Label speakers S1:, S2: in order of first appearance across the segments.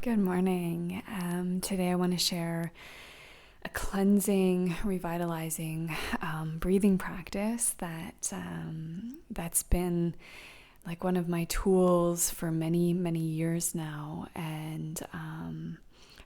S1: Good morning. Today I want to share a cleansing, revitalizing breathing practice that's been like one of my tools for many, many years now, and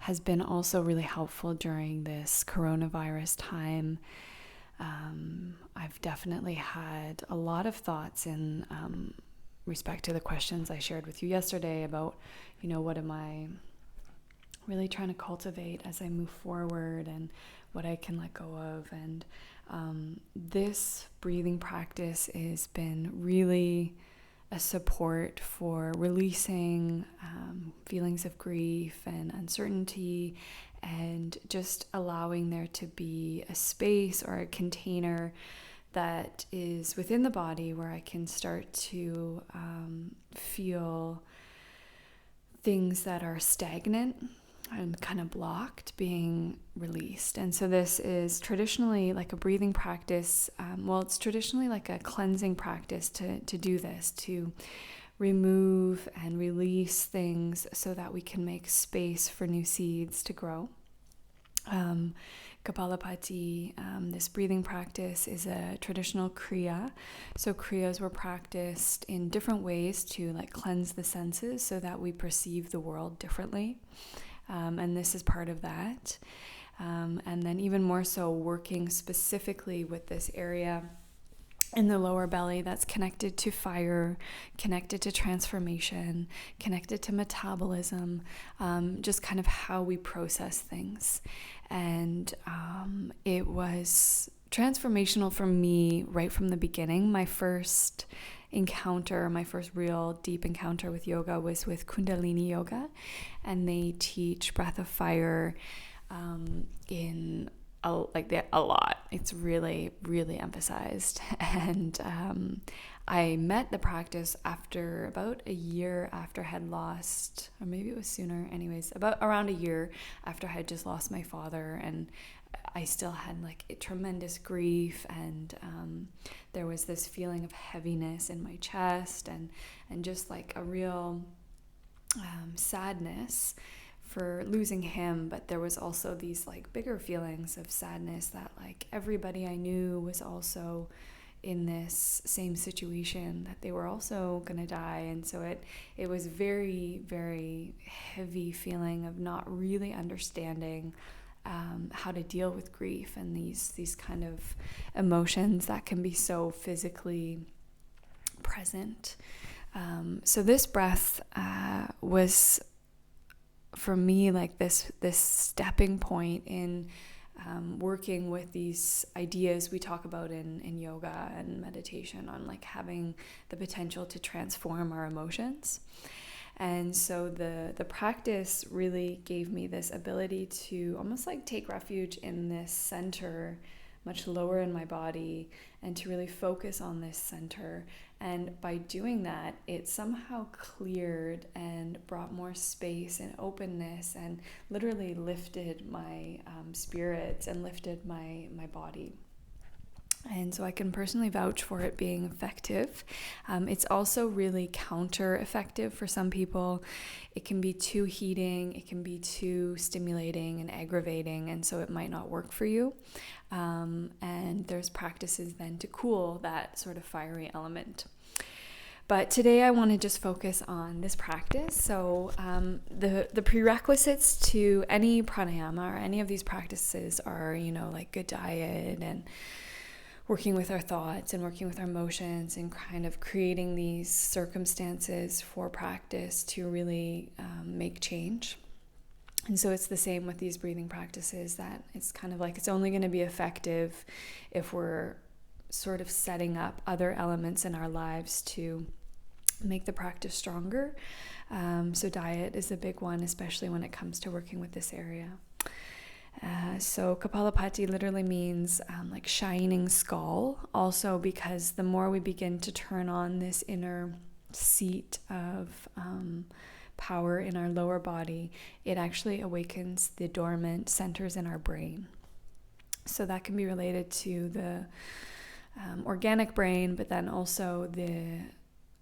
S1: has been also really helpful during this coronavirus time. I've definitely had a lot of thoughts in respect to the questions I shared with you yesterday about, what am I really trying to cultivate as I move forward and what I can let go of. And this breathing practice has been really a support for releasing feelings of grief and uncertainty, and just allowing there to be a space or a container that is within the body where I can start to feel things that are stagnant and kind of blocked being released. And so this is traditionally like a breathing practice. It's traditionally like a cleansing practice to do this, to remove and release things so that we can make space for new seeds to grow. Kapalabhati, this breathing practice, is a traditional kriya. So kriyas were practiced in different ways to like cleanse the senses so that we perceive the world differently. And this is part of that. And then even more so, working specifically with this area in the lower belly that's connected to fire, connected to transformation, connected to metabolism, just kind of how we process things. And it was transformational for me right from the beginning. My first real deep encounter with yoga was with Kundalini Yoga, and they teach breath of fire in a lot. It's really, really emphasized. And I met the practice after about a year after I had lost, or maybe it was sooner, anyways, about around a year after I had just lost my father, and I still had like a tremendous grief, and there was this feeling of heaviness in my chest, and just like a real sadness for losing him. But there was also these like bigger feelings of sadness that like everybody I knew was also in this same situation, that they were also gonna die. And so it was very, very heavy feeling of not really understanding how to deal with grief and these kind of emotions that can be so physically present. So this breath was for me like this stepping point in working with these ideas we talk about in yoga and meditation on like having the potential to transform our emotions. And so the practice really gave me this ability to almost like take refuge in this center much lower in my body, and to really focus on this center. And by doing that, it somehow cleared and brought more space and openness, and literally lifted my spirits and lifted my body. And so I can personally vouch for it being effective. It's also really counter-effective for some people. It can be too heating, it can be too stimulating and aggravating, and so it might not work for you. And there's practices then to cool that sort of fiery element. But today I want to just focus on this practice. So the prerequisites to any pranayama or any of these practices are, like good diet and working with our thoughts and working with our emotions, and kind of creating these circumstances for practice to really make change. And so it's the same with these breathing practices, that it's kind of like it's only going to be effective if we're sort of setting up other elements in our lives to make the practice stronger. So diet is a big one, especially when it comes to working with this area. So Kapalabhati literally means like shining skull, also because the more we begin to turn on this inner seat of power in our lower body, it actually awakens the dormant centers in our brain. So that can be related to the organic brain, but then also the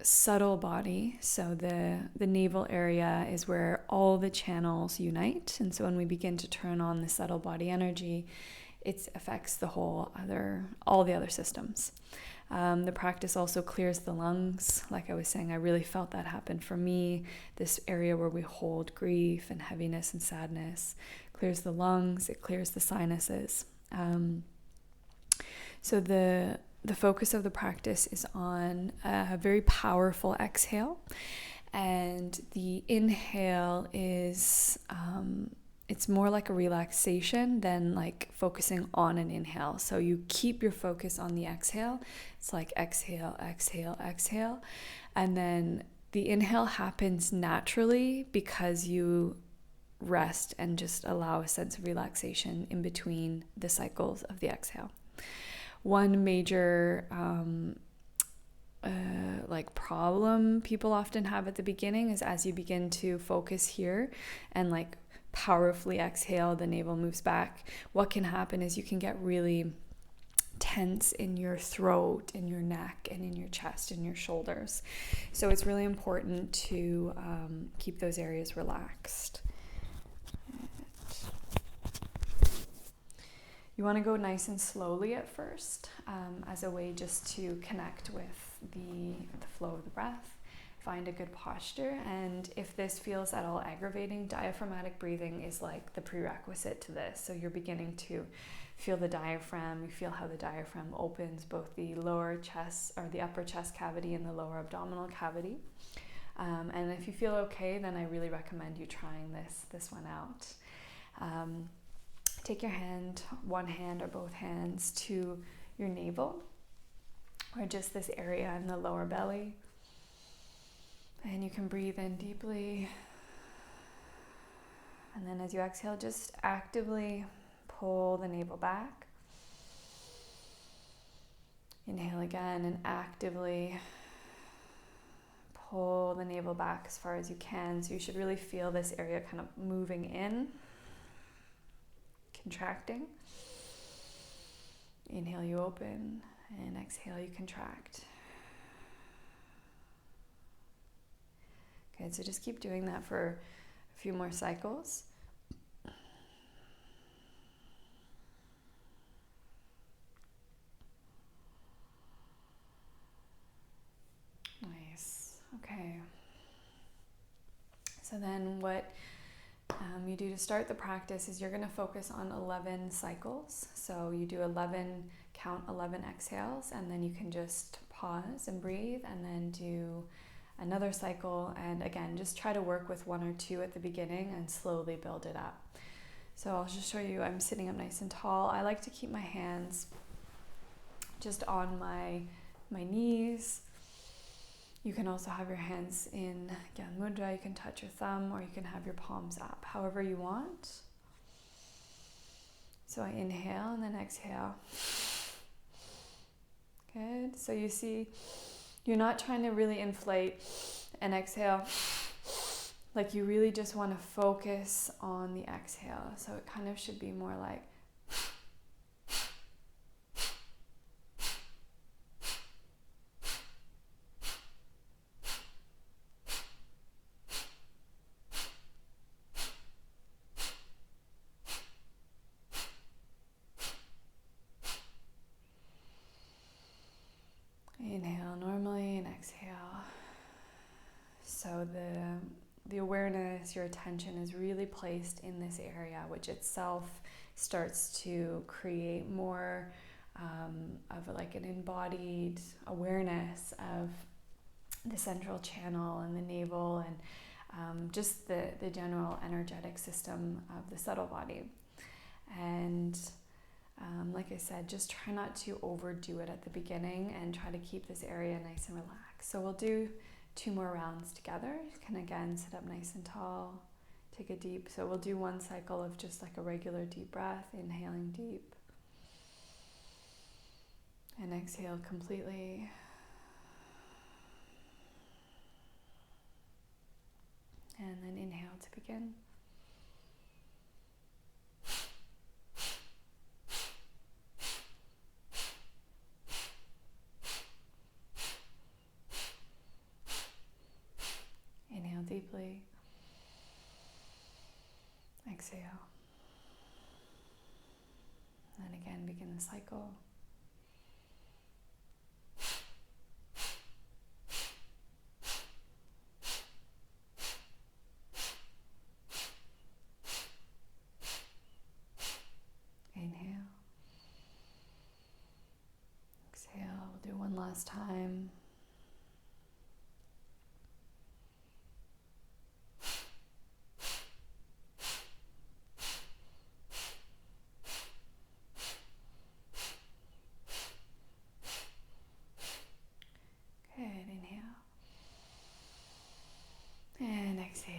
S1: subtle body. So the navel area is where all the channels unite. And so when we begin to turn on the subtle body energy, it affects all the other systems. The practice also clears the lungs. Like I was saying, I really felt that happen for me. This area where we hold grief and heaviness and sadness clears the lungs, it clears the sinuses. So the focus of the practice is on a very powerful exhale. And the inhale is, it's more like a relaxation than like focusing on an inhale. So you keep your focus on the exhale. It's like exhale, exhale, exhale. And then the inhale happens naturally because you rest and just allow a sense of relaxation in between the cycles of the exhale. One major problem people often have at the beginning is as you begin to focus here and like powerfully exhale, the navel moves back. What can happen is you can get really tense in your throat, in your neck, and in your chest and your shoulders. So it's really important to keep those areas relaxed. You want to go nice and slowly at first, as a way just to connect with the flow of the breath. Find a good posture, and if this feels at all aggravating, diaphragmatic breathing is like the prerequisite to this. So you're beginning to feel the diaphragm. You feel how the diaphragm opens both the lower chest or the upper chest cavity and the lower abdominal cavity. And if you feel okay, then I really recommend you trying this one out. Take your hand, one hand or both hands, to your navel, or just this area in the lower belly. And you can breathe in deeply. And then as you exhale, just actively pull the navel back. Inhale again and actively pull the navel back as far as you can. So you should really feel this area kind of moving in, contracting. Inhale, you open, and exhale, you contract. Okay, so just keep doing that for a few more cycles. Nice. Okay. So then what you do to start the practice is you're going to focus on 11 cycles. So you do 11, count 11 exhales, and then you can just pause and breathe, and then do another cycle. And again, just try to work with 1 or 2 at the beginning and slowly build it up. So I'll just show you, I'm sitting up nice and tall. I like to keep my hands just on my knees. You can also have your hands in Gyan Mudra. You can touch your thumb, or you can have your palms up, however you want. So I inhale and then exhale. Good. So you see, you're not trying to really inflate and exhale. Like you really just want to focus on the exhale. So it kind of should be more like inhale normally and exhale. So the awareness, your attention is really placed in this area, which itself starts to create more of like an embodied awareness of the central channel and the navel, and just the general energetic system of the subtle body. And like I said, just try not to overdo it at the beginning and try to keep this area nice and relaxed. So we'll do 2 more rounds together. You can again sit up nice and tall, take a deep, so we'll do 1 cycle of just like a regular deep breath, inhaling deep, and exhale completely. And then inhale to begin. Exhale. And then again, begin the cycle. Inhale. Exhale. We'll do one last time. Good. Inhale. And exhale.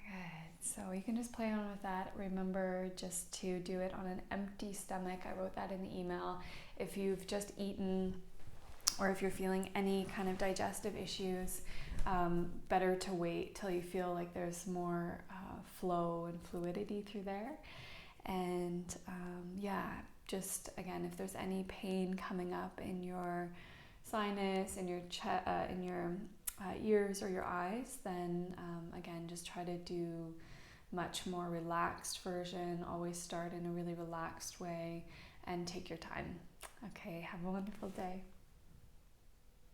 S1: Good. So you can just play on with that. Remember just to do it on an empty stomach. I wrote that in the email. If you've just eaten or if you're feeling any kind of digestive issues, better to wait till you feel like there's more flow and fluidity through there. And just again, if there's any pain coming up in your sinus, in your ears or your eyes, then again, just try to do much more relaxed version. Always start in a really relaxed way and take your time. Okay, have a wonderful day.